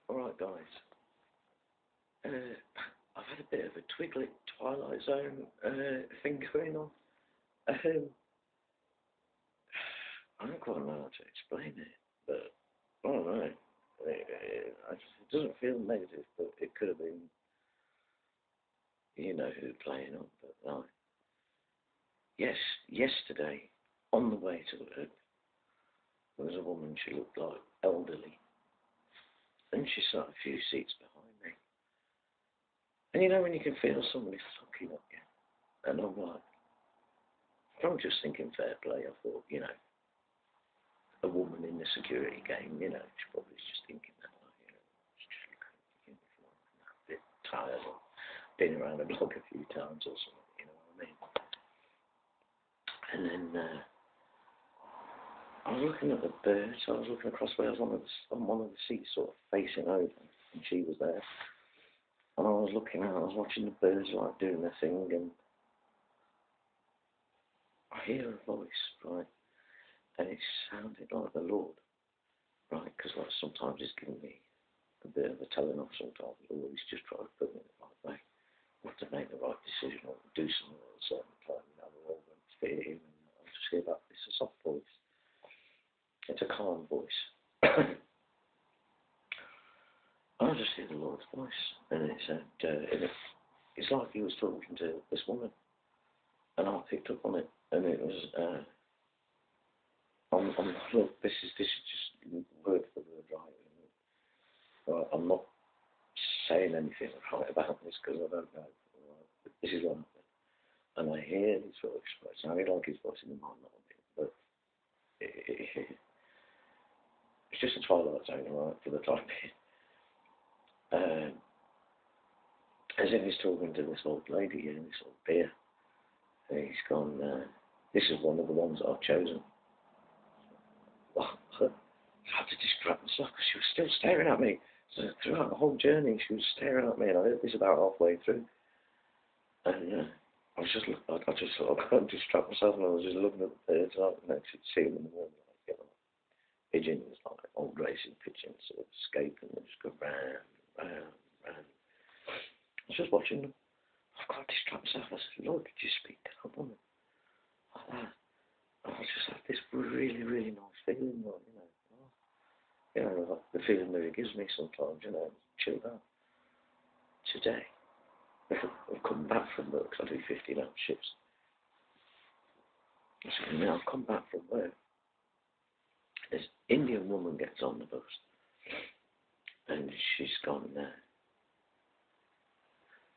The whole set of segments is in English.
Alright guys, I've had a bit of a Twiglet Twilight Zone thing going on. Um, I don't quite know how to explain it, but I don't know. It doesn't feel negative, but it could have been, you know who playing on, but no. Yes, yesterday, on the way to work, there was a woman, she looked like elderly, and she sat a few seats behind me. And you know when you can feel somebody looking at you, and I'm like, I'm just thinking fair play. I thought, a woman in the security game, she probably just thinking that, like, she's just looking at the uniform, a bit tired, or been around the block a few times or something, you know what I mean? And then I was looking at the birds. I was looking across where I was on one of the seats, sort of facing over, and she was there. And I was looking out. I was watching the birds like doing their thing, and I hear a voice, right? And it sounded like the Lord, right? Because like sometimes it's giving me a bit of a telling off. Sometimes the Lord is just trying to put me in the right way, or to make the right decision, or do something at a certain time. We're all going to fit in, and I just hear that. It's a soft voice. It's a calm voice. I just hear the Lord's voice, and it said, it's like he was talking to this woman, and I picked up on it, and it was. Look, this is just word for word right. I'm not saying anything right about this because I don't know. Right? This is what happened. And I hear his voice. It sounded like his voice in the mind, not a bit, but it's just a Twilight Zone, right, for the time being. As if he's talking to this old lady and this old beer. And he's gone, this is one of the ones that I've chosen. Well, I had to distract myself because she was still staring at me. So throughout the whole journey, she was staring at me, and I heard this about halfway through. And I just sort of couldn't distract myself, and I was just looking at the birds, and I could see them in the morning, like, pigeons, like old racing pigeons, sort of escaping, and just go round, round, round. I was just watching them. I can't distract myself. I said, Lord, could you speak to that woman? Like that. And I just had this really, really nice feeling, like, like the feeling that it gives me sometimes, chilled out. Today, I've come back from work, I do 15-hour shifts. So now I've come back from work. This Indian woman gets on the bus, and she's gone,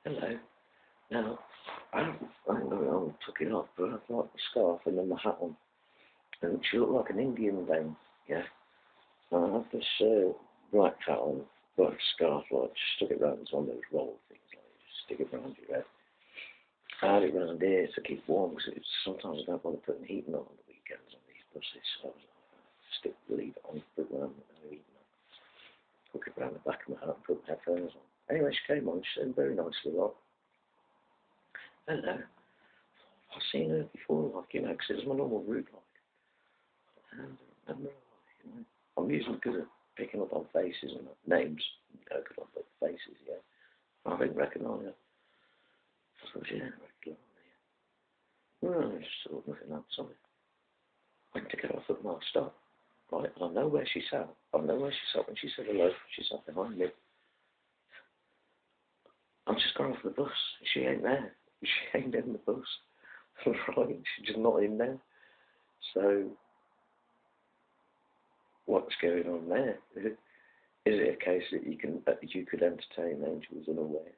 hello. Now, I took it off, but I've got the scarf and then the hat on. And she looked like an Indian dame, yeah. And I have this black hat on, black scarf, like, just stuck it round. It's one of those roll things, like, you just stick it round your head. I had it round here to keep warm, because sometimes I don't bother putting heating on the weekends on these buses, so I was like, leave it on, put it round with no heating on. Hook it round the back of my hat and put my headphones on. Anyway, she came on, she said very nicely, like, hello. I've seen her before, like, because it was my normal route, like. And I remember, like, I'm usually good at picking up on faces and names, good on faces, yeah. I didn't recognise her. I thought, yeah, I recognise her. Well, I just thought nothing outside. I went to get off at my stop, right, and I know where she sat. I know where she sat when she said hello. She sat behind me. I'm just going off the bus. She ain't there. She ain't in the bus. Right, she's just not in there. So, what's going on there? Is it a case that you could entertain angels unaware?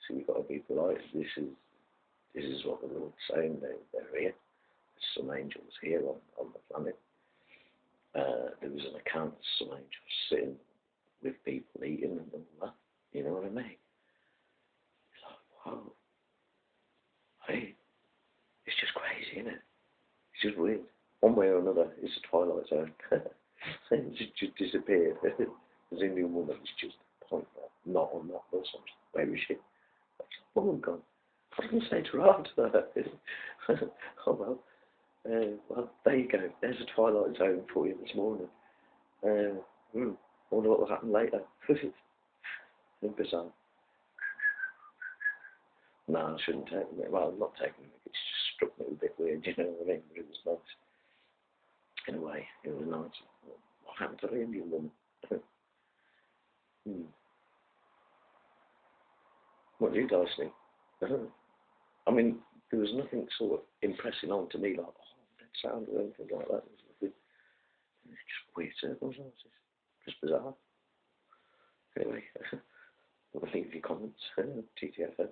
So you've got to be polite. This is what the Lord's saying. They're here. There's some angels here on the planet. There was an account of some angels sitting with people eating and all that. You know what I mean? It's like, wow. Hey, it's just crazy, isn't it? It's just weird. One way or another, it's a Twilight Zone. It just disappeared. This Indian woman is just point not on that bus. Where is she? Where's that woman gone? I was going to say to her after that. Oh well. Well, there you go. There's a Twilight Zone for you this morning. I wonder what will happen. happened later. Bizarre. No, I shouldn't take it. Well, I'm not taking it. It's just struck me a bit weird, you know what I mean? But it was nice. In a way, it was nice. What happened to the Indian woman? What do you guys think? I mean, there was nothing sort of impressing on to me like, oh, that sound or anything like that. It was nothing, it's just weird circumstances. Just bizarre. Anyway, I'll leave your comments. TTFN.